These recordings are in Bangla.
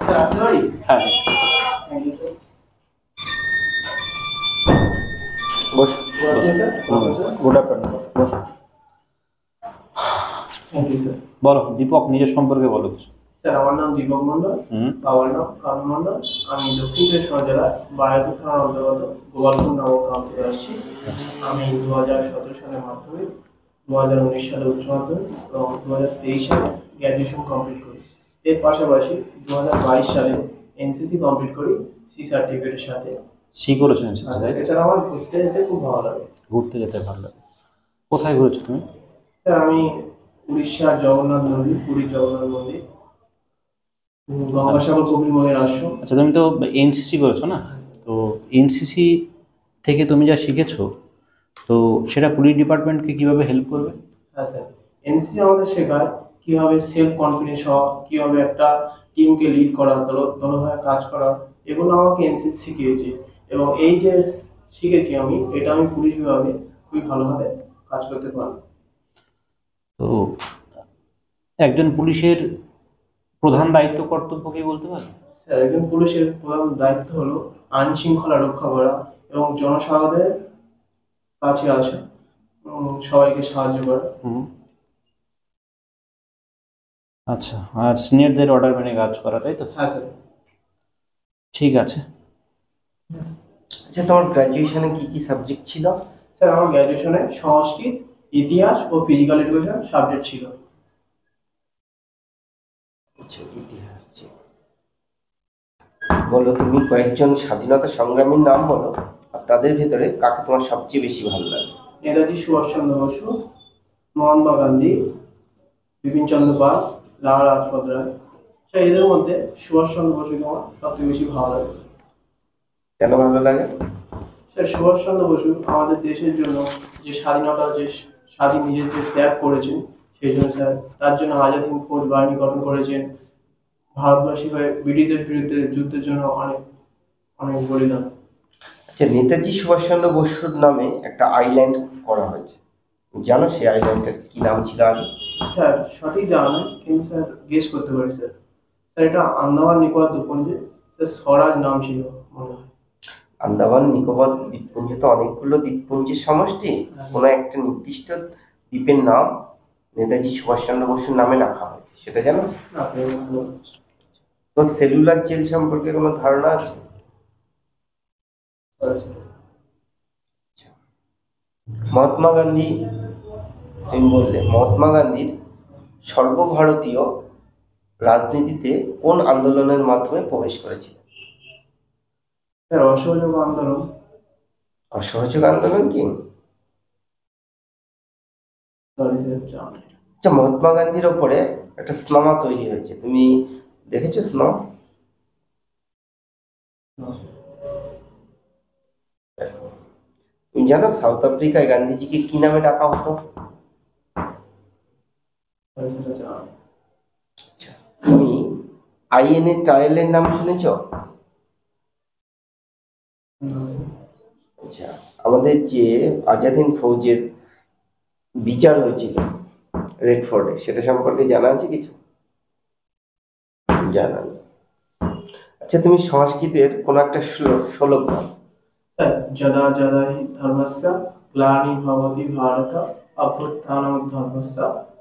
স্যার আসতে পারি? হ্যাঁ, থ্যাংক ইউ স্যার। বস। Good sir. আফটারনুন, বস। Thank you sir. বলো দীপক, নিজের সম্পর্কে বলো কিছু। স্যার আমার নাম দীপক মন্ডল, বাবার নাম কানু মন্ডল। আমি দক্ষিণ চব্বিশ পরগনা জেলার বারাইপুর থানার অন্তর্গত গোপালপুর নবগ্রাম থেকে আসছি। আমি 2017 সালে মাধ্যমিক, 2019 সালে উচ্চ মাধ্যমিক এবং 2023 সালে গ্র্যাজুয়েশন কমপ্লিট করি। এর পাশাপাশি 2022 সালে এনসিসি কমপ্লিট করি সি সার্টিফিকেটের সাথে। সি করেছেন? এছাড়া আমার ঘুরতে যেতে খুব ভালো লাগে। ঘুরতে যেতে ভালো লাগে। কোথায় ঘুরেছো তুমি? স্যার আমি উড়িষ্যার জগন্নাথ মন্দির, পুরীর জগন্নাথ মন্দির, গঙ্গাসাগর কপিল মুনির আশ্রম। আচ্ছা, তুমি তো এনসিসি করেছো না? তো এনসিসি থেকে তুমি যা শিখেছো, তো সেটা পুলিশ ডিপার্টমেন্টকে কিভাবে হেল্প করবে? হ্যাঁ স্যার, এনসিসি আমাদের শেখায় কিভাবে সেলফ কনফিডেন্স হওয়া, কিভাবে একটা টিমকে লিড করা, দলভাবে কাজ করা, এগুলো আমাকে এনসিসি শিখিয়েছে। এবং এই যে শিখেছি আমি, এটা আমি পুলিশ বিভাগে খুবই ভালোভাবে কাজ করতে পারবো। তো একজন পুলিশের প্রধান দায়িত্ব কর্তব্য কি বলতে পারবে? স্যার একজন পুলিশের প্রধান দায়িত্ব হলো আইন শৃঙ্খলা রক্ষা করা এবং জনসাধারণের কাছে আসা, সবাইকে সাহায্য করা। আচ্ছা, আর সিনিয়রদের অর্ডার মেনে কাজ করা, তাই তো? হ্যাঁ স্যার। ঠিক আছে। আচ্ছা, তোমার গ্র্যাজুয়েশনে কি কি সাবজেক্ট ছিল? স্যার আমার গ্র্যাজুয়েশনে সংস্কৃত, ইতিহাস ও ফিজিক্যাল এডুকেশন সাবজেক্ট ছিল। আচ্ছা, ইতিহাস ছিল। বলো তুমি কয়েকজন স্বাধীনতা সংগ্রামীর নাম বলো, আর তাদের ভেতরে কাকে তোমার সবচেয়ে বেশি ভালো লাগে? নেতাজি সুভাষচন্দ্র বসু, মহাত্মা গান্ধী, বিপিন চন্দ্র পাল, লালা লাজপত রায়। স্যার এদের মধ্যে সুভাষচন্দ্র বসুকে আমার সবথেকে বেশি ভালো লাগে। কেন ভালো লাগে? স্যার সুভাষচন্দ্র বসু আমাদের দেশের জন্য যে স্বাধীনতা, যে স্বাধীন নিজের যে ত্যাগ করেছেন, সেই জন্য স্যার তার জন্য আজাদ হিন্দ ফৌজ বাহিনী গঠন করেছেন। ভারতবাসী হয়ে ব্রিটিশদের বিরুদ্ধে যুদ্ধের জন্য অনেক অনেক বলিদান। আচ্ছা, নেতাজি সুভাষচন্দ্র বসুর নামে একটা আইল্যান্ড করা হয়েছে, জানো সেই আইল্যান্ডটার কি নাম ছিল আগে? স্যার সঠিক জানা নেই, কিন্তু স্যার গেস করতে পারি স্যার। স্যার এটা আন্দামান নিকোবর দ্বীপপুঞ্জে স্যার স্বরাজ নাম ছিল মনে হয়। আন্দামান নিকোবর দ্বীপপুঞ্জ তো অনেকগুলো দ্বীপপুঞ্জের সমষ্টি, কোনো একটা নির্দিষ্ট দ্বীপের নাম নেতাজি সুভাষচন্দ্র বসুর নামে রাখা হয়, সেটা জানো? না স্যার। তো সেলুলার জেল সম্পর্কে কোনো ধারণা আছে? মহাত্মা গান্ধী, তুমি বললে মহাত্মা গান্ধীর সর্বভারতীয় রাজনীতিতে কোন আন্দোলনের মাধ্যমে প্রবেশ করেছিল? স্যার অসহযোগ আন্দোলন। অসহযোগ আন্দোলন কি? সরি স্যার, জানি না। আচ্ছা, মহাত্মা গান্ধীর ওপরে একটা সিনেমা তৈরি হয়েছে, তুমি দেখেছো সিনেমা? না স্যার। তুমি জানো সাউথ আফ্রিকায় গান্ধীজিকে কি নামে ডাকা হতো? সরি স্যার, জানি না। আচ্ছা, তুমি আইএনএ ট্রায়ালের নাম শুনেছো? না স্যার। আচ্ছা, আমাদের যে আজাদ হিন্দ ফৌজের বিচার হয়েছিল রেড ফোর্টে, সেটা সম্পর্কে জানা আছে কিছু? জানা নেই। আচ্ছা, তুমি সংস্কৃতের কোন একটা শ্লোক বলো। স্যার যদা যদা হি ধর্মস্য গ্লানির্ভবতি ভারত অভ্যুত্থানং ধর্মস্য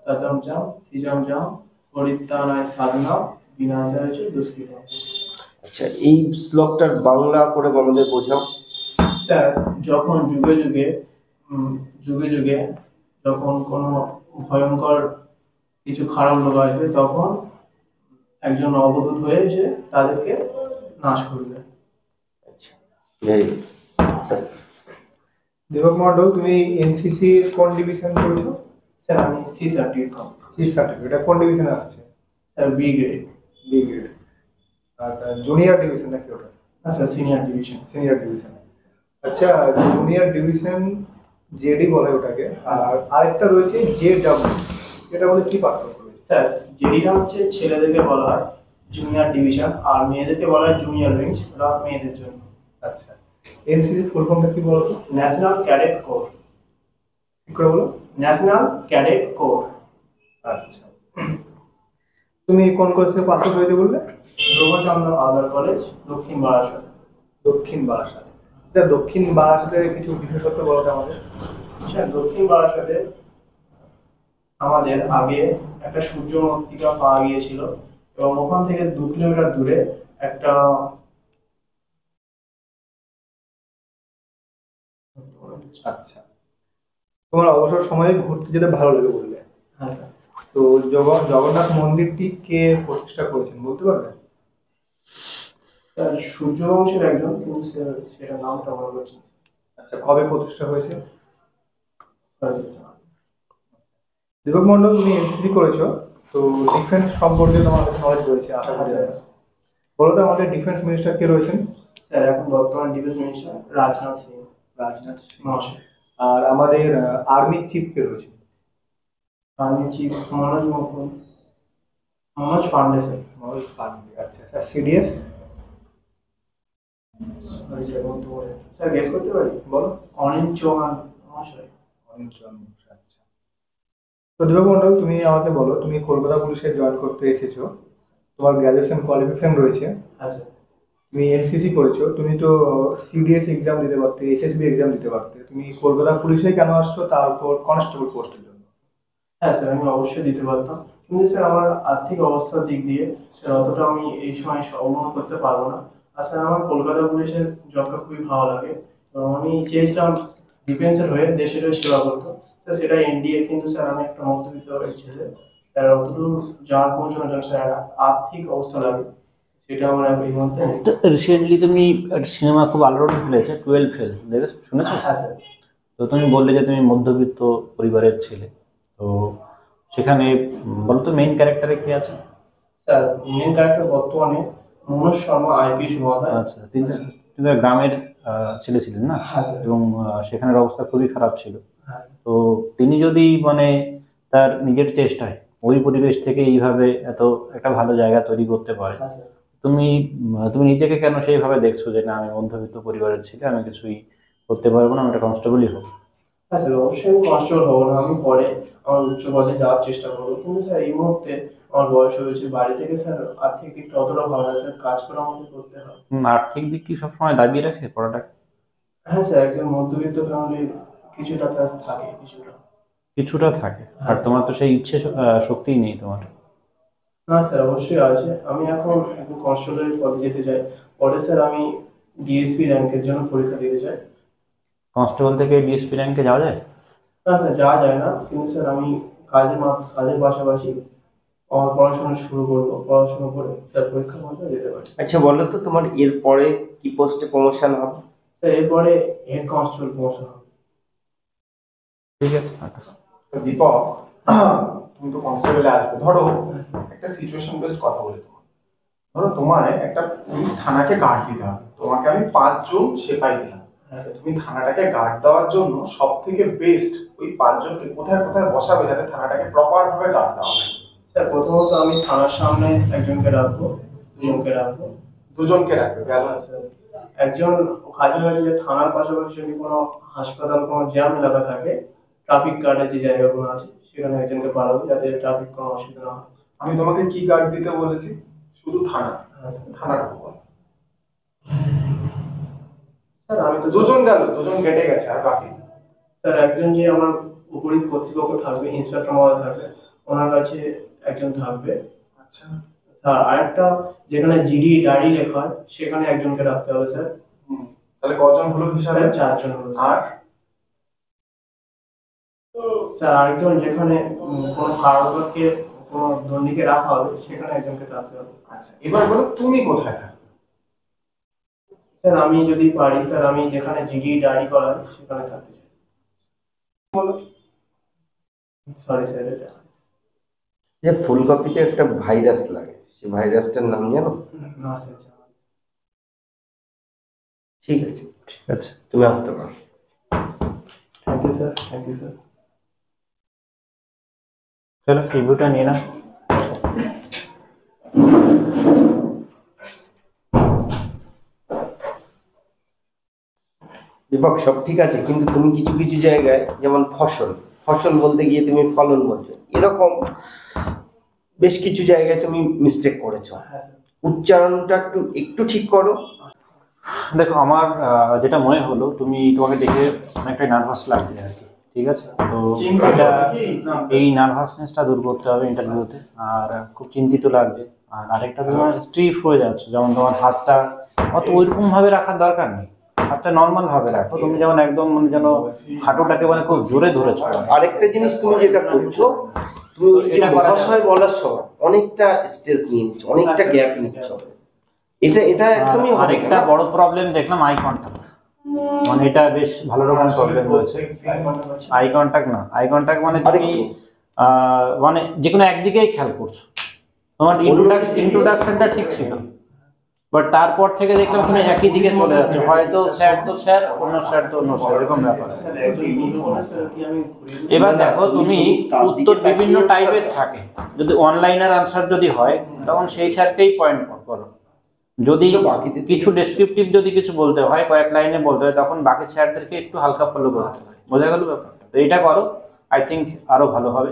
তদং চ সৃজং চ পরিত্রাণায় সাধনা বিনাশায় চ দুষ্কৃতম। আচ্ছা, এই শ্লোকটার বাংলা করে আমাদের বোঝাও। স্যার যখন যুগে যুগে যুগে যুগে যখন কোনো ভয়ঙ্কর কিছু খারাপ লোক আসবে, তখন একজন অবধূত হয়ে এসে তাদেরকে নাশ করবে। আচ্ছা, ভেরি গুড। দীপক মন্ডল, তুমি এনসিসি কোন ডিভিশন করেছো? স্যার আমি সি সার্টিফিকেট। সি সার্টিফিকেট, এটা কোন ডিভিশনে আসছে? Sir B grade. B grade. আর জুনিয়র ডিভিশন নাকি ওটা? না sir senior division. Senior division. আচ্ছা, জুনিয়র ডিভিশন জেডি বলে ওটাকে, আর আরেকটা রয়েছে জেডব্লিউ, এটা বলে কি পার্থক্য রয়েছে? স্যার জেডিটা হচ্ছে ছেলেদেরকে বলা হয় জুনিয়র ডিভিশন, আর মেয়েদেরকে বলা হয় জুনিয়র উইংস, ওটা মেয়েদের জন্য। আচ্ছা, এনসিসি ফুল ফর্মটা কি বলো তো? National cadet corps. কি করে বলো? National cadet corps. আচ্ছা, তুমি কোন কোর্স থেকে পাস আউট হয়েছে বললে? রঘুচন্দ্র হালদার কলেজ, দক্ষিণ বারাসাত। দক্ষিণ বারাসাত। স্যার দক্ষিণ বারাসাতে কিছু বিশেষত্ব বলতে আমাদের। স্যার দক্ষিণ বারাসাতে আমাদের আগে একটা সূর্য মৃত্তিকা পাওয়া গিয়েছিল এবং ওখান থেকে 2 কিলোমিটার দূরে একটা আচ্ছা, তোমার অবসর সময়ে ঘুরতে যেতে ভালো লাগে বললে। হ্যাঁ স্যার। তো জগন্নাথ মন্দিরটি কে প্রতিষ্ঠা করেছেন বলতে পারবেন? স্যার সূর্যবংশের একজন, কিন্তু স্যার সেটা নামটা মনে করছি না। আচ্ছা, কবে প্রতিষ্ঠা হয়েছে? স্যার, দীপক মন্ডল, তুমি এনসিসি করেছো, তো ডিফেন্স সম্পর্কে তোমার নলেজ রয়েছে আশা করি। স্যার। বলো তো আমাদের ডিফেন্স মিনিস্টার কে রয়েছেন? স্যার এখন বর্তমান ডিফেন্স মিনিস্টার রাজনাথ সিং রাজনাথ সিং। মহাশয়। আর আমাদের আর্মি চিফ কে রয়েছে? Army chief Manoj Pande sir. Manoj Pande. আচ্ছা স্যার, সিডিএস? সরি স্যার, বলতে পারি স্যার, গেস করতে পারি? বলো। অনিল চৌহান মহাশয়। অনিল চৌহান। আচ্ছা, তো দীপক মন্ডল, তুমি আমাকে বলো, তুমি কলকাতা পুলিশে জয়েন করতে এসেছো, তোমার গ্র্যাজুয়েশন কোয়ালিফিকেশন রয়েছে, হ্যাঁ স্যার। তুমি এনসিসি করেছো, তুমি তো সিডিএস এক্সাম দিতে পারতে, এসএসবি এক্সাম দিতে পারতে, তুমি কলকাতা পুলিশে কেন আসছো, তারপর কনস্টেবল পোস্টের জন্য? হ্যাঁ স্যার, আমি অবশ্যই দিতে পারতাম, কিন্তু স্যার আমার আর্থিক অবস্থার দিক দিয়ে স্যার অতটা আমি এই সময় অবলম্বন করতে পারবো না। আর স্যার আমার কলকাতা পুলিশের জবটা খুবই ভালো লাগে, তো আমি চেয়েছিলাম ডিফেন্সের হয়ে দেশের হয়ে সেবা করতে। স্যার সেটা এনডিএ, কিন্তু স্যার আমি একটা মধ্যবিত্ত ছেলে, স্যার অতদূর যাওয়ার পৌঁছানোর জন্য স্যার আর্থিক অবস্থা লাগে, সেটা আমার এই মধ্যে নেই। রিসেন্টলি তুমি একটা সিনেমা খুব আলোড়ন ফেলেছে, 12 ফেল, দেখেছো, শুনেছো? হ্যাঁ স্যার। তো তুমি বললে যে তুমি মধ্যবিত্ত পরিবারের ছেলে, তো সেখানে বলো তো মেইন ক্যারেক্টারে কি আছে? স্যার মেন ক্যারেক্টার বর্তমানে মনোজ শর্মা আইপিএস মহোদয়। আচ্ছা, তিনি গ্রামের ছেলে ছিলেন না? হ্যাঁ স্যার। এবং সেখানের অবস্থা খুবই খারাপ ছিল। হ্যাঁ স্যার। তো তিনি যদি মানে তার নিজের চেষ্টায় ওই পরিবেশ থেকে এইভাবে এত একটা ভালো জায়গা তৈরি করতে পারে, হ্যাঁ স্যার। তুমি তুমি নিজেকে কেন সেইভাবে দেখছো যে না আমি মধ্যবিত্ত পরিবারের ছেলে, আমি কিছুই করতে পারবো না, আমি একটা কনস্টেবলই হবো? হ্যাঁ স্যার, অবশ্যই আমি কনস্টেবল হবো না, আমি পরে আমার উচ্চ পদে যাওয়ার চেষ্টা করবো, কিন্তু স্যার এই মুহূর্তে আমার বয়স হয়েছে, বাড়ি থেকে স্যার আর্থিক দিকটা অতটা ভালো না স্যার, কাজ করে আমাকে করতে হয়। আর্থিক দিক কি সবসময় দাবিয়ে রাখে পড়াটাকে? হ্যাঁ স্যার, একজন মধ্যবিত্ত ফ্যামিলির কিছুটা তার থাকে, কিছুটা থাকে, আর তোমার তো সেই ইচ্ছে শক্তিই নেই তোমার। না স্যার, অবশ্যই আছে, আমি এখন একজন কনস্টেবলের পদে যেতে চাই, পরে স্যার আমি ডিএসপি র্যাঙ্কের জন্য পরীক্ষা দিতে চাই। কনস্টেবল থেকে ডিএসপি র্যাঙ্কে যাওয়া যায়? না স্যার, যাওয়া যায় না, কিন্তু স্যার আমি কাজের পাশাপাশি আমার পড়াশোনা শুরু করবো, পড়াশোনা করে স্যার পরীক্ষার মধ্যে যেতে পারি। আচ্ছা বলো তো, তোমার এরপরে কি পোস্টে প্রমোশন হবে? স্যার এরপরে হেড কনস্টেবল প্রমোশন হবে। ঠিক আছে। তো দীপক, তুমি তো কনস্টেবলে আসবে, ধরো একটা সিচুয়েশন বেসড কথা বলি তোমার। ধরো তোমায় একটা পুলিশ থানাকে গার্ড দিতে হবে, তোমাকে আমি 5 জন সেপাই দিলাম। তুমি থানাটাকে গার্ড দেওয়ার জন্য সব থেকে বেস্ট ওই 5 জনকে কোথায় কোথায় বসাবে যাতে থানাটাকে প্রপার ভাবে গার্ড দেওয়া হয়? স্যার প্রথমত আমি থানার সামনে একজনকে রাখবো, দুজনকে রাখবো। দুজনকে রাখবে, গেল। স্যার একজন কাছাকাছি যে থানার পাশাপাশি যদি কোনো হাসপাতাল, কোনো জ্যাম এলাকা থাকে, ট্রাফিক গার্ডের যে জায়গাগুলো আছে সেখানে একজনকে পাঠাবো যাতে ট্রাফিক কোনো অসুবিধা না হয়। আমি তোমাকে কি গার্ড দিতে বলেছি? শুধু থানা, হ্যাঁ স্যার। থানাটা বল। স্যার আমি তো দুজন গেল, দুজন কেটে গেছে, আর বাকি? স্যার একজন যে আমার উপরিক কর্তৃপক্ষ থাকবে, ইন্সপেক্টর মহোদয় থাকবে, ওনার কাছে একজন থাকবে। আচ্ছা স্যার আরেকটা যেখানে জিডি ডায়েরি লেখা হয় সেখানে একজনকে রাখতে হবে স্যার। তাহলে কজন হলো হিসাবে? স্যার 4 জন হলো। আর স্যার আরেকজন যেখানে কোনো কারাগারকে কোনো দণ্ডিকে রাখা হবে সেখানে একজনকে রাখতে হবে। আচ্ছা, এবার বলো তুমি কোথায় থাকবে? স্যার আমি যদি পারি স্যার, আমি যেখানে জিডি ডায়েরি করা হয় সেখানে থাকতে চাই। বলো। সরি স্যার, এটা যে ফুলকপিতে একটা ভাইরাস লাগে, সেই ভাইরাসটার নাম জানো? না স্যার। ঠিক আছে, ঠিক আছে, তুমি আসতে পারো। Thank you sir, thank you sir. চলো রিভিউটা নিয়ে না। দীপক, সব ঠিক আছে, কিন্তু তুমি কিছু কিছু জায়গায়, যেমন ফসল বলতে গিয়ে তুমি ফলন বলছো, এরকম বেশ কিছু জায়গায় তুমি মিস্টেক করেছো। হ্যাঁ স্যার। উচ্চারণটা একটু ঠিক করো। দেখো আমার যেটা মনে হলো, তোমাকে দেখে অনেকটাই নার্ভাস লাগছে আর কি, ঠিক আছে? তো চিন্তা এটা করো কি? এই নার্ভাসনেসটা দূর করতে হবে ইন্টারভিউতে। আর খুব চিন্তিত লাগছে। আর আরেকটা, তোমার স্টিফ হয়ে যাচ্ছে, যেমন তোমার হাতটা অত ওইরকম ভাবে রাখার দরকার নেই, হাতটা নর্মাল ভাবে রাখো। তুমি যেমন একদম মানে যেন হাঁটুটাকে মানে খুব জোরে ধরেছো। আরেকটা জিনিস তুমি যেটা করছো, তুমি এটা মহাশয় বলার সময় অনেকটা স্ট্রেস নিয়ে নিচ্ছ, অনেকটা গ্যাপ নিচ্ছ, এটা একদমই হবে আরেকটা না। বড় প্রবলেম দেখলাম আই কন্টাক্ট, মানে এটা বেশ ভালো রকম প্রবলেম রয়েছে। আই কন্টাক্ট মানে তুমি মানে যে কোনো একদিকেই খেয়াল করছো। তোমার ইন্ট্রোডাকশনটা ঠিক ছিল, বাট তারপর থেকে দেখলাম তুমি একই দিকে চলে যাচ্ছ, হয়তো স্যার তো স্যার, অন্য স্যার তো অন্য স্যার, এরকম ব্যাপার। স্যার একজন বললো না স্যার কি আমি ঘুরিয়ে এবার দেখো, তুমি উত্তর বিভিন্ন টাইপের থাকে, যদি অনলাইনের আনসার যদি হয় তখন সেই স্যারকেই পয়েন্ট করো। যদি কিছু ডেসক্রিপটিভ যদি কিছু বলতে হয়, কয়েক লাইনে বলতে হয়, তখন বাকি স্যারদেরকে একটু হালকা ফলো করতে হয়। বোঝা গেল ব্যাপার? তো এটা করো, আই থিঙ্ক আরো ভালো হবে।